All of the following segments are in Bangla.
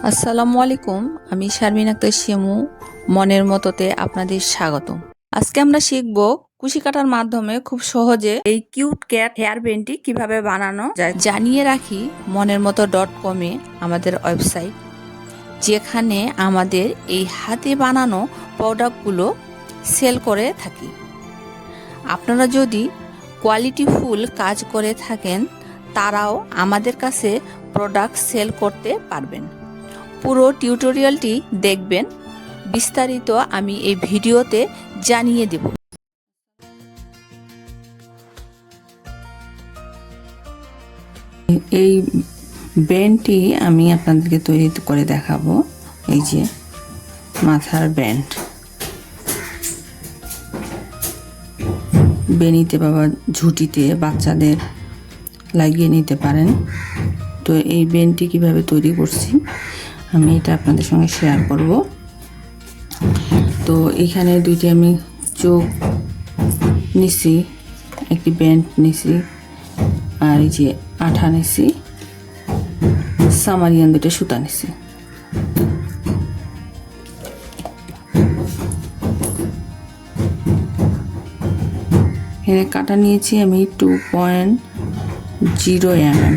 আসসালামু আলাইকুম। আমি শারমিন আক্তার শিমু। মনের মতোতে আপনাদের স্বাগতম। আজকে আমরা শিখব কুশি কাটার মাধ্যমে খুব সহজে এই কিউট ক্যাট হেয়ার ব্যান্ডটি কিভাবে বানানো যায়। জানিয়ে রাখি, monermoto.com-এ আমাদের ওয়েবসাইট, যেখানে আমাদের এই হাতে বানানো প্রোডাক্টগুলো সেল করে থাকি। আপনারা যদি কোয়ালিটিফুল কাজ করে থাকেন, তারাও আমাদের কাছে প্রোডাক্ট সেল করতে পারবেন। পুরো টিউটোরিয়ালটি দেখবেন, বিস্তারিত আমি এই ভিডিওতে জানিয়ে দেব। এই ব্যান্ডটি আমি আপনাদেরকে তৈরি করে দেখাবো। এই যে মাথার ব্যান্ড, বেনিতে বাবা ঝুঁটিতে বাচ্চাদের লাগিয়ে নিতে পারেন। তো এই ব্যান্ডটি কিভাবে তৈরি করছি আমি এটা আপনাদের সঙ্গে শেয়ার করব। তো এখানে দুইটি আমি চোখ নিছি, একটি ব্যান্ড নিছি, আর এই যে আঠা নিছি, সামারিয়ান দুটো সুতা নিছি। এখানে কাটা নিয়েছি আমি 2.0 mm।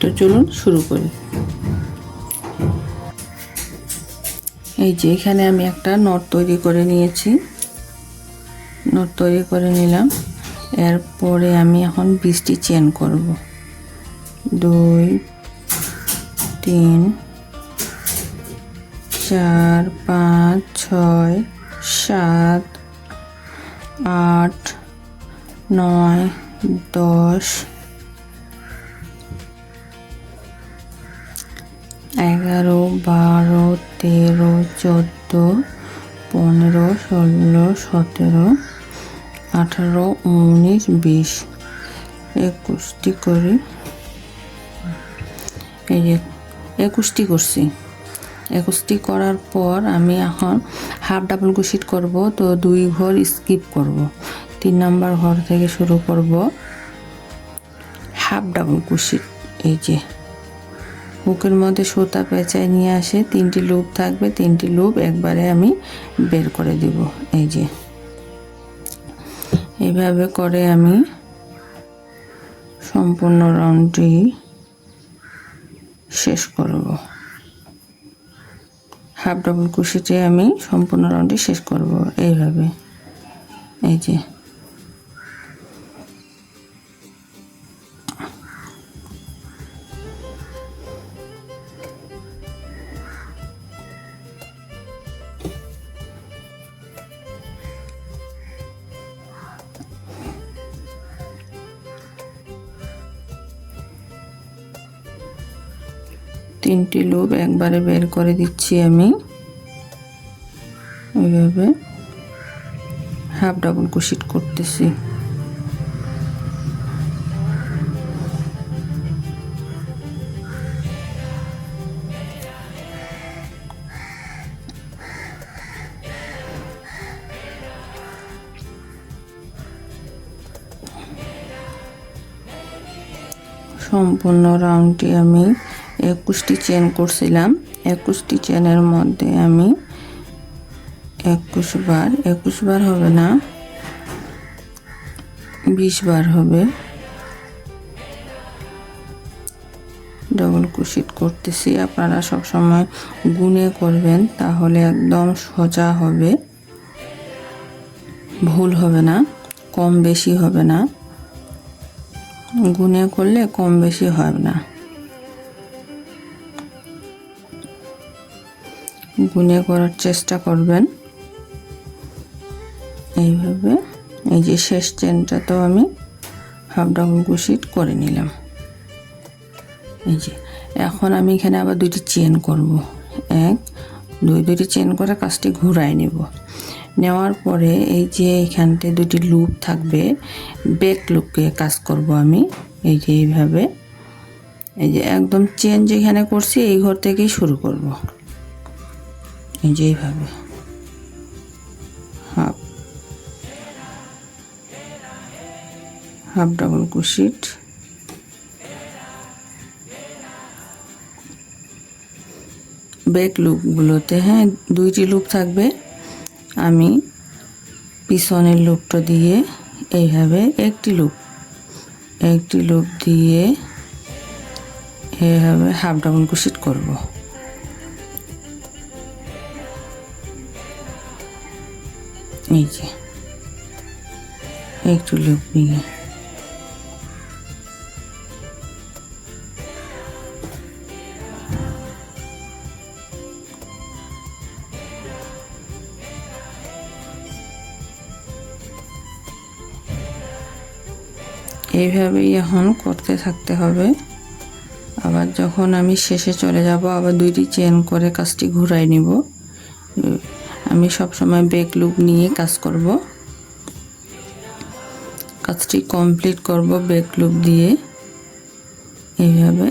তো চলুন শুরু করি। এই যে এখানে আমি একটা নট তৈরি করে নিয়েছি, নট তৈরি করে নিলাম। এরপরে আমি এখন 20টি চেন করব। 2 3 4 5 6 7 8 9 10 11 12 13 14 15 16 17 18 19 20 21টি করি। এই যে 21টি করছি। 21টি করার পর আমি এখন হাফ ডাবল ক্রোশেট করব। তো 2 ঘর স্কিপ করব, 3 নাম্বার ঘর থেকে শুরু করব হাফ ডাবল ক্রোশেট। এই যে হুকের মধ্যে সুতা পেঁচায় নিয়ে আসে, 3টি লুপ থাকবে, 3টি লুপ একবারে আমি বের করে দেব। এই যে এইভাবে করে আমি সম্পূর্ণ রাউন্ডটি শেষ করব। হাফ ডাবল ক্রোশেটে আমি সম্পূর্ণ রাউন্ডটি শেষ করব এইভাবে। এই যে 3টি লুপ একবারে বের করে দিচ্ছি আমি। এইভাবে হাফ ডাবল ক্রোশেট করতেছি। সম্পূর্ণ রাউন্ডটি আমি 21টি চেন করছিলাম। 21টি চেনের মধ্যে আমি 21 বার হবে না, 20 বার হবে ডাবল ক্রোশেট করতেছি। আপনারা সব সময় গুনে করবেন, তাহলে একদম সোজা হবে, ভুল হবে না, কম বেশি হবে না। গুনে করলে কম বেশি হয় না, গুনে করার চেষ্টা করবেন এইভাবে। এই যে শেষ চেনটা তো আমি হাফ ডাবল ক্রোশেট করে নিলাম। এই যে এখন আমি এখানে আবার 2টি চেন করব। 1 2 2টি চেন করে কাজটি ঘুরাই নেব। নেওয়ার পরে এই যে এখানতে 2টি লুপ থাকবে, ব্যাক লুপকে কাজ করব আমি। এই যে এইভাবে, এই যে একদম চেন যেখানে করছি এই ঘর থেকেই শুরু করব। এই যে এইভাবে হাফ ডাবল ক্রোশেট, ব্যাক লুপগুলোতে, হ্যাঁ, 2টি লুপ থাকবে। আমি পিছনের লুপটা দিয়ে এইভাবে একটি লুপ দিয়ে এইভাবে হাফ ডাবল ক্রোশেট করব। এই যে একটু লুপ নিয়ে এইভাবেই এখন করতে থাকতে হবে। আবার যখন আমি শেষে চলে যাব, আবার 2টি চেন করে কাজটি ঘুরাই নিব। আমি সবসময় ব্যাক লুপ নিয়ে কাজ করব, কাজটি কমপ্লিট করব ব্যাক লুপ দিয়ে। এইভাবে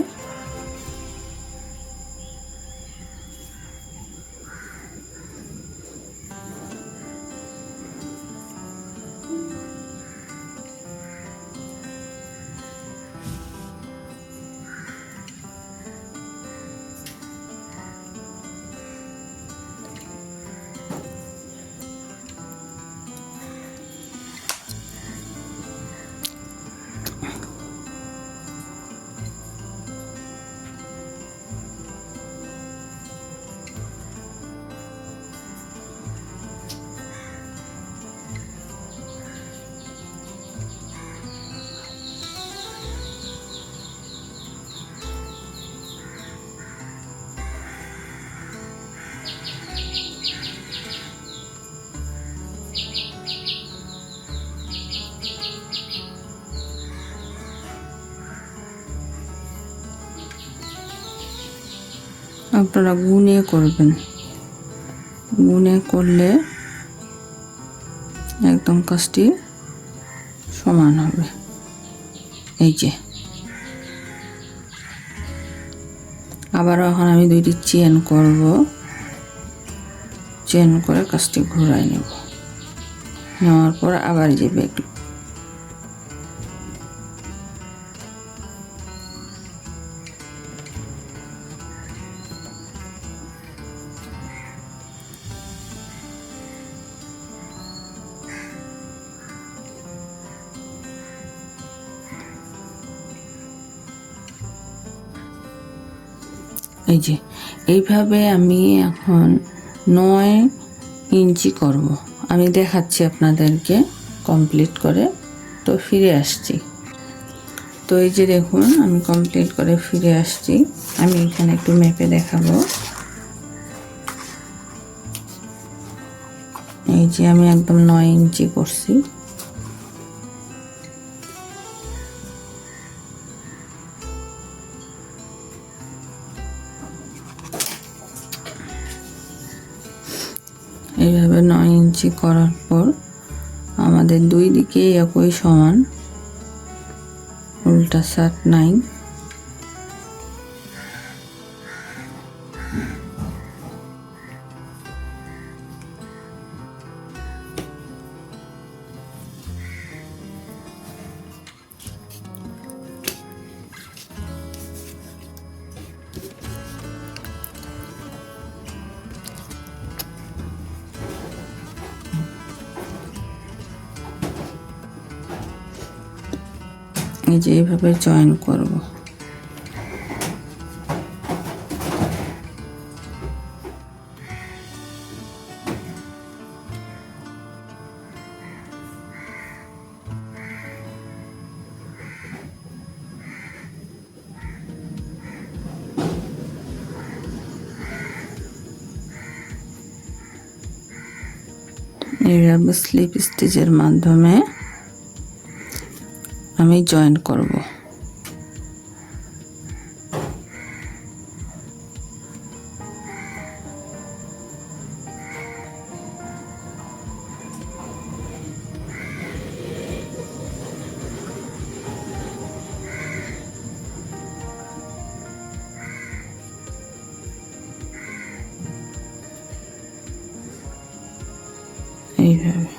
আপনারা গুনে করবেন, গুনে করলে একদম কাজটি সমান হবে। এই যে আবার এখন আমি 2টি চেন করব, চেন করে কাজটি ঘুরাই নেব। নেওয়ার পর আবার যে ব্যাক লুপ, এই যে এইভাবে আমি এখন 9 ইঞ্চি করব। আমি দেখাচ্ছি আপনাদেরকে কমপ্লিট করে। তো ফিরে আসছি। তো এই যে দেখুন আমি কমপ্লিট করে ফিরে আসছি। আমি এখানে একটু মেপে দেখাবো। এই যে আমি একদম 9 ইঞ্চি করছি। এইভাবে 9 ইঞ্চি করার পর আমাদের 2 দিকে একই সমান, উল্টা সাট 9। এই যে এইভাবে জয়েন করব। এইভাবে স্লিপ স্টিচের মাধ্যমে আমি জয়েন করব। এইভাবে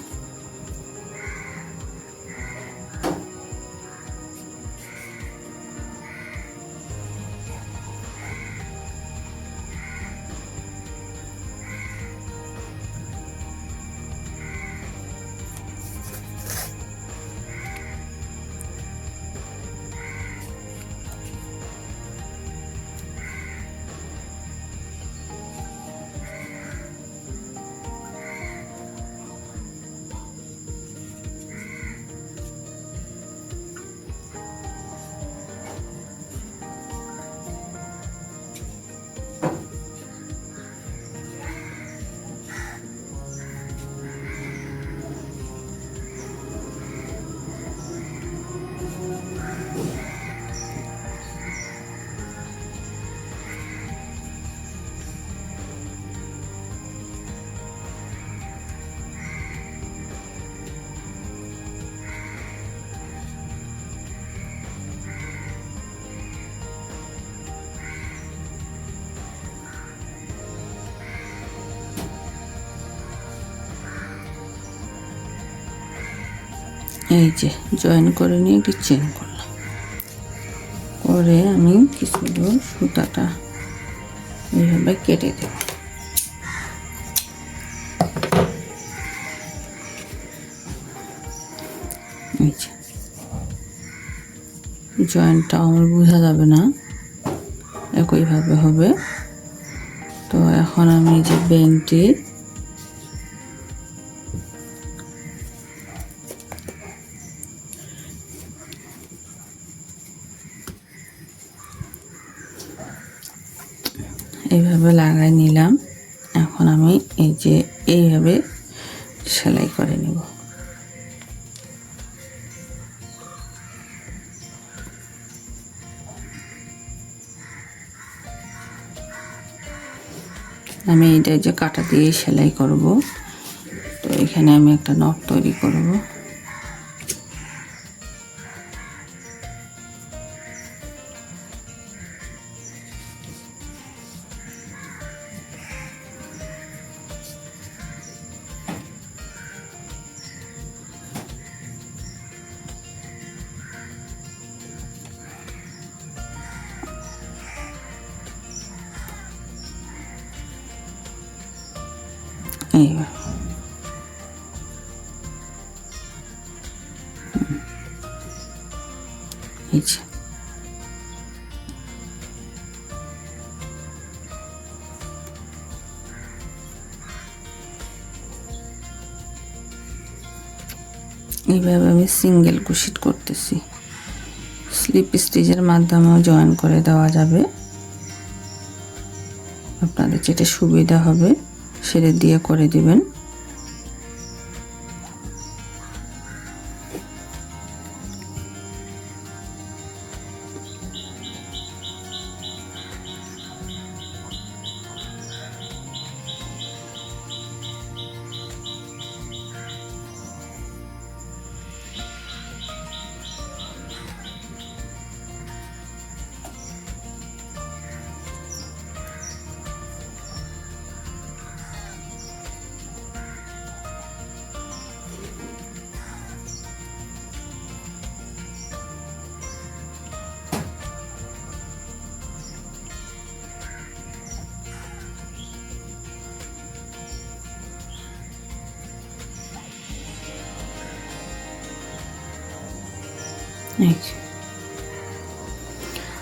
এই যে জয়েন করে নিয়ে একটু চেন করলাম, করে আমি কিছু দূর সুতাটা এইভাবে কেটে দেব। এই যে জয়েন্টটা আমার বোঝা যাবে না, একইভাবে হবে। তো এখন আমি যে বেনটি এইভাবে লাগাই নিলাম। এখন আমি এই যে এইভাবে সেলাই করে নেব। আমি এইটা যে কাটা দিয়ে সেলাই করব, তো এখানে আমি একটা নট তৈরি করব। এইবার এই যে এইভাবে আমি সিঙ্গেল কুশি করতেছি। স্লিপ স্টিচের মাধ্যমেও জয়েন করে দেওয়া যাবে, আপনাদের যেটা সুবিধা হবে সেটা দিয়ে করে দিবেন।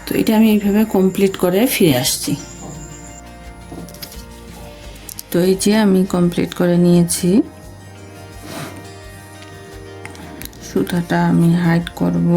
তো এটা আমি এইভাবে কমপ্লিট করে ফিরে আসছি। তো এই যে আমি কমপ্লিট করে নিয়েছি। সুতাটা আমি হাইড করব।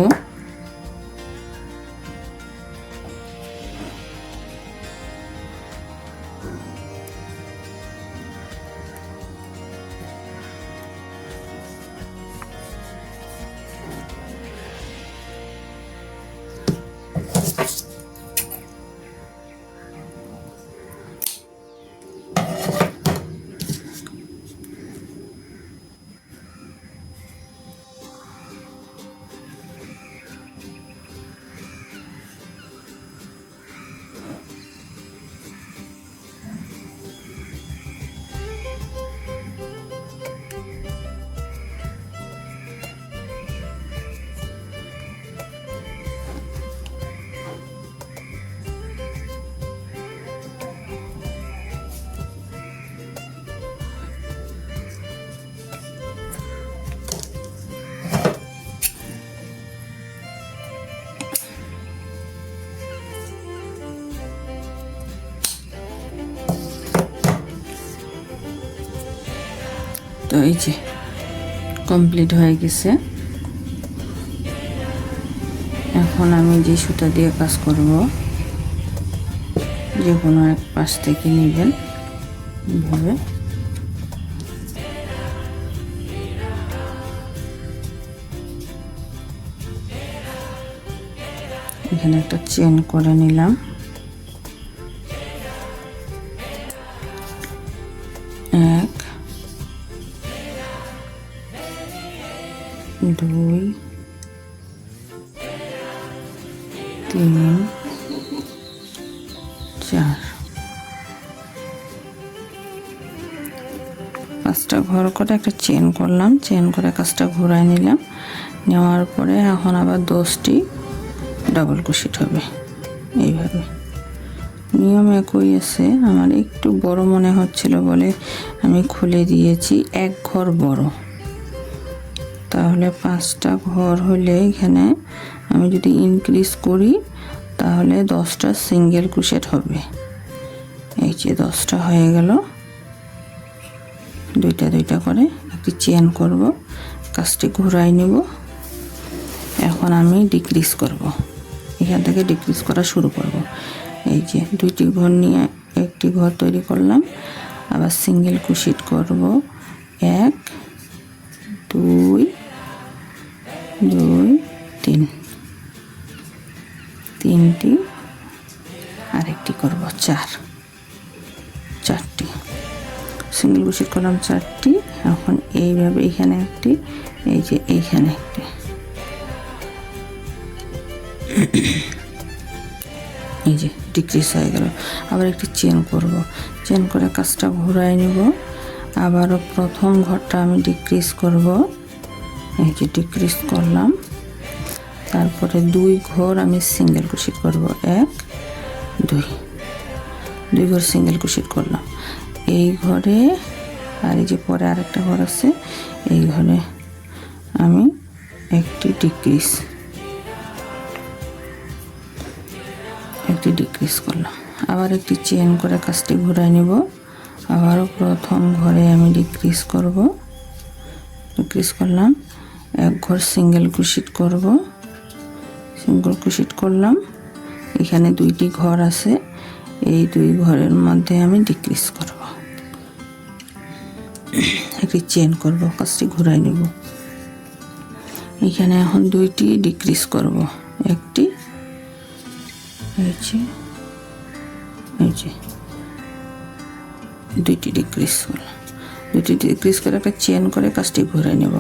তো এই যে কমপ্লিট হয়ে গেছে। এখন আমি যে সুতা দিয়ে কাজ করব, যে কোনো এক পাশ থেকে নেবেন এইভাবে। এখানে একটা চেন করে নিলাম। এক, দুই, তিন, চার, পাঁচটা ঘর করে একটা চেন করলাম। চেন করে কাজটা ঘোরায় নিলাম। নেওয়ার পরে এখন আবার 10টি ডাবল ক্রোশেট হবে এইভাবে। নিয়ম একই আছে, আমার একটু বড় মনে হচ্ছিল বলে আমি খুলে দিয়েছি এক ঘর বড়। তাহলে 5টা ঘর হলে এখানে আমি যদি ইনক্রিজ করি তাহলে 10টা সিঙ্গেল ক্রোশেট হবে। এই যে 10টা হয়ে গেল। দুইটা দুইটা করে একটি চেন করব, কাজটি ঘুরাই নেব। এখন আমি ডিক্রিজ করব, এখান থেকে ডিক্রিজ করা শুরু করব। এই যে 2টি ঘর নিয়ে একটি ঘর তৈরি করলাম, আবার সিঙ্গেল ক্রোশেট করব 1 2 2 3, 3টি, আরেকটি করব 4টি সিঙ্গেল ক্রোশেট করলাম 4টি। এখন এইভাবে এখানে একটি, এই যে এইখানে একটি, এই যে ডিক্রিজ হয়ে গেল। আবার একটি চেন করব, চেন করে কাজটা ঘুরাই নেব। আবারও প্রথম ঘরটা আমি ডিক্রিজ করব, এই যে ডিক্রিজ করলাম। তারপরে 2 ঘর আমি সিঙ্গেল ক্রোশেট করব, 1 2 ঘর সিঙ্গেল ক্রোশেট করলাম এই ঘরে। আর এই যে পরে আরেকটা ঘর আছে, এই ঘরে আমি একটি ডিক্রিজ করলাম। আবার একটি চেন করে কাজটি ঘুরাই নেব। আবারও প্রথম ঘরে আমি ডিক্রিজ করলাম, 1 ঘর সিঙ্গেল ক্রোশেট করব, সিঙ্গেল ক্রোশেট করলাম। এখানে 2টি ঘর আছে, এই 2 ঘরের মধ্যে আমি ডিক্রিজ করব, একটি চেন করব, কাজটি ঘুরাই নেব। এখানে এখন 2টি ডিক্রিজ করব, একটি, এই যে 2টি ডিক্রিজ করলাম। 2টি ডিক্রিজ করে একটা চেন করে কাজটি ঘুরে নেব।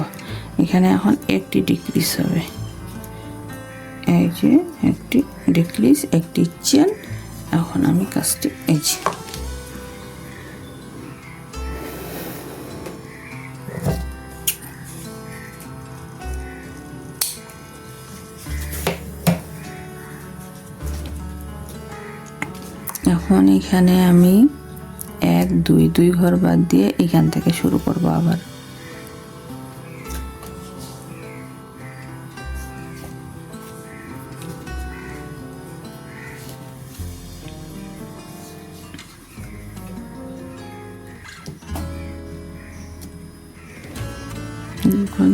এখানে এখন একটি ডিক্রিজ হবে, এই যে একটি ডিক্রিজ, একটি চেন। এখন আমি কাজটি, এই যে এখন এখানে আমি 1 2 ঘর বাদ দিয়ে এখান থেকে শুরু করব। আবার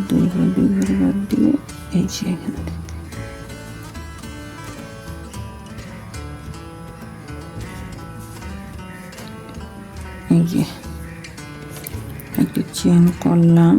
দুই ঘর বাদ দিয়ে এই যে এখানে এই যে একটি চেন করলাম।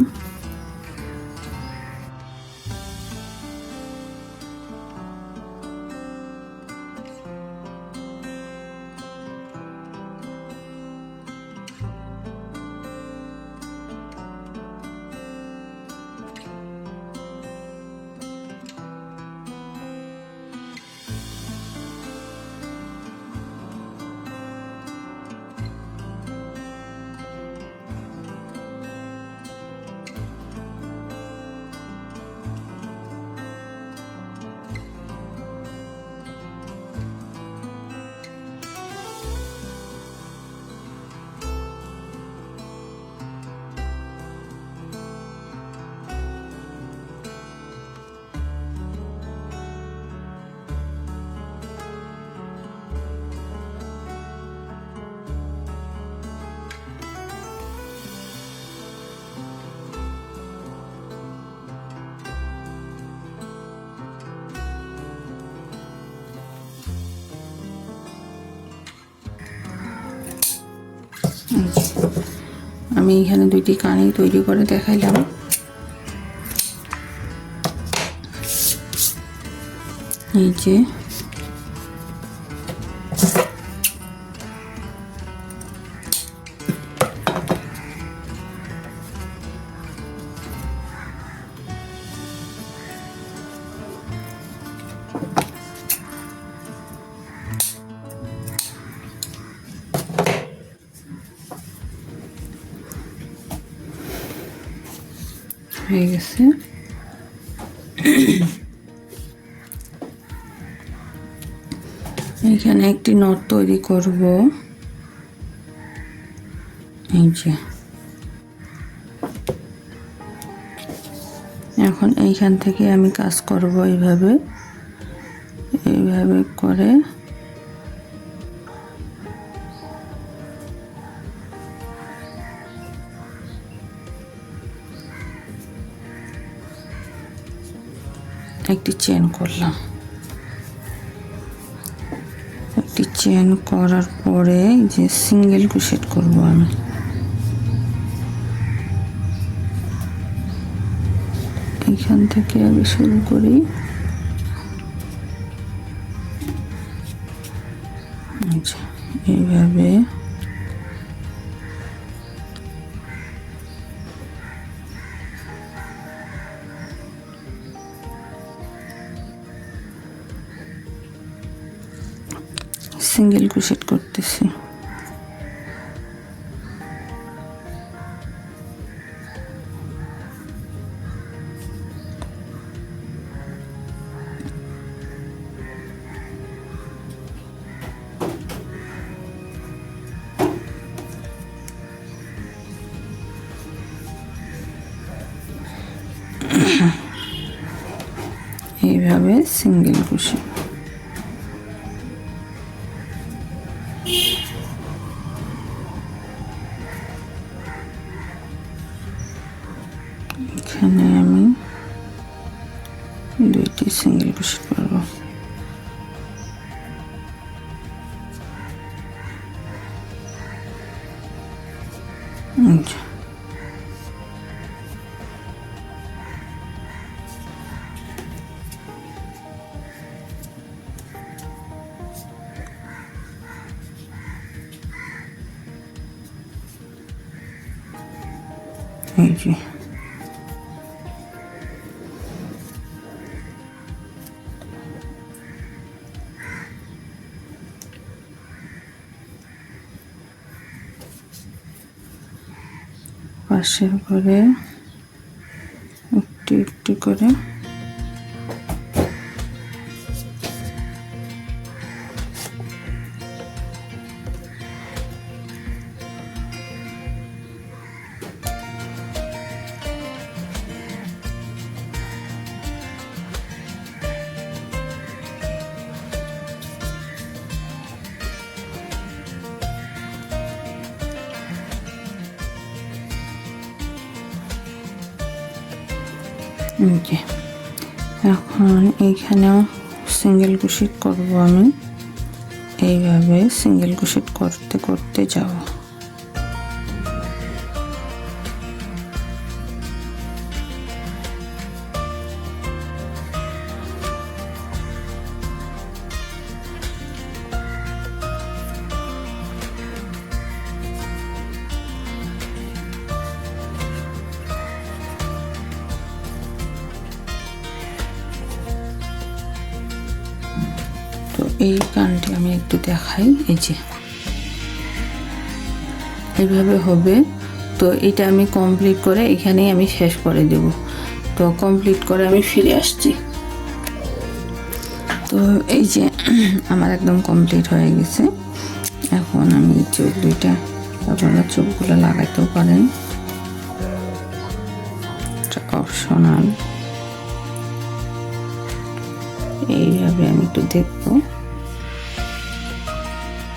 আমি এখানে 2টি কানি তৈরি করে দেখাইলাম। এই যে হয়ে গেছে। এখানে একটি নট তৈরি করব। এই যে এখন এইখান থেকে আমি কাজ করব এইভাবে করে একটি চেন করলাম। একটি চেন করার পরে যে সিঙ্গেল ক্রোশেট করব আমি। এখান থেকে আগে শুরু করি। আচ্ছা, এইভাবে সিঙ্গেল ক্রোশেট করতেছি। এইভাবে সিঙ্গেল ক্রোশেট। এখানে আমি দুইটি সিঙ্গেল ক্রোশেট করব। এই যে পাশের ঘরে একটু একটু করে এখন এইখানেও সিঙ্গেল ক্রোশেট করব আমি। এইভাবে সিঙ্গেল ক্রোশেট করতে করতে যাব। এই কানটি আমি একটু দেখাই। এই যে এইভাবে হবে। তো এটা আমি কমপ্লিট করে এখানেই আমি শেষ করে দেব। তো কমপ্লিট করে আমি ফিরে আসছি। তো এই যে আমার একদম কমপ্লিট হয়ে গেছে। এখন আমি চোখ দুইটা, আপনারা চোখগুলো লাগাইতেও পারেন, অপশনাল। এইভাবে আমি একটু দেখবো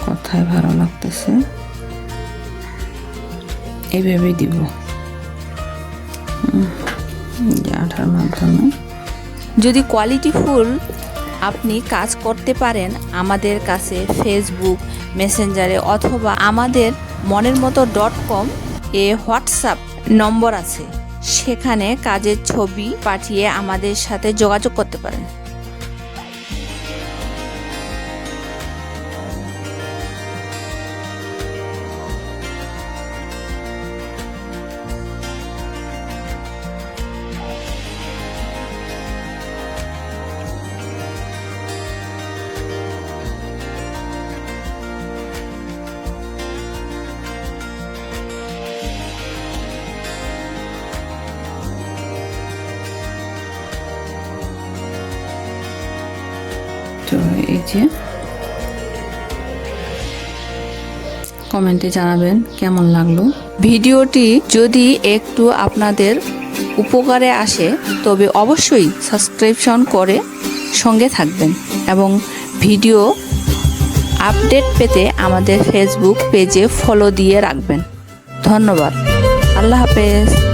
কোথায় ভালো লাগতেছে, এইভাবে দিব আঠার মাধ্যমে। যদি কোয়ালিটিফুল আপনি কাজ করতে পারেন, আমাদের কাছে ফেসবুক মেসেঞ্জারে অথবা আমাদের মনের মতো .com এ হোয়াটসঅ্যাপ নম্বর আছে, সেখানে কাজের ছবি পাঠিয়ে আমাদের সাথে যোগাযোগ করতে পারেন। তো এই যে কমেন্টে জানাবেন কেমন লাগলো ভিডিওটি। যদি একটু আপনাদের উপকারে আসে তবে অবশ্যই সাবস্ক্রিপশন করে সঙ্গে থাকবেন এবং ভিডিও আপডেট পেতে আমাদের ফেসবুক পেজে ফলো দিয়ে রাখবেন। ধন্যবাদ। আল্লাহ হাফেজ।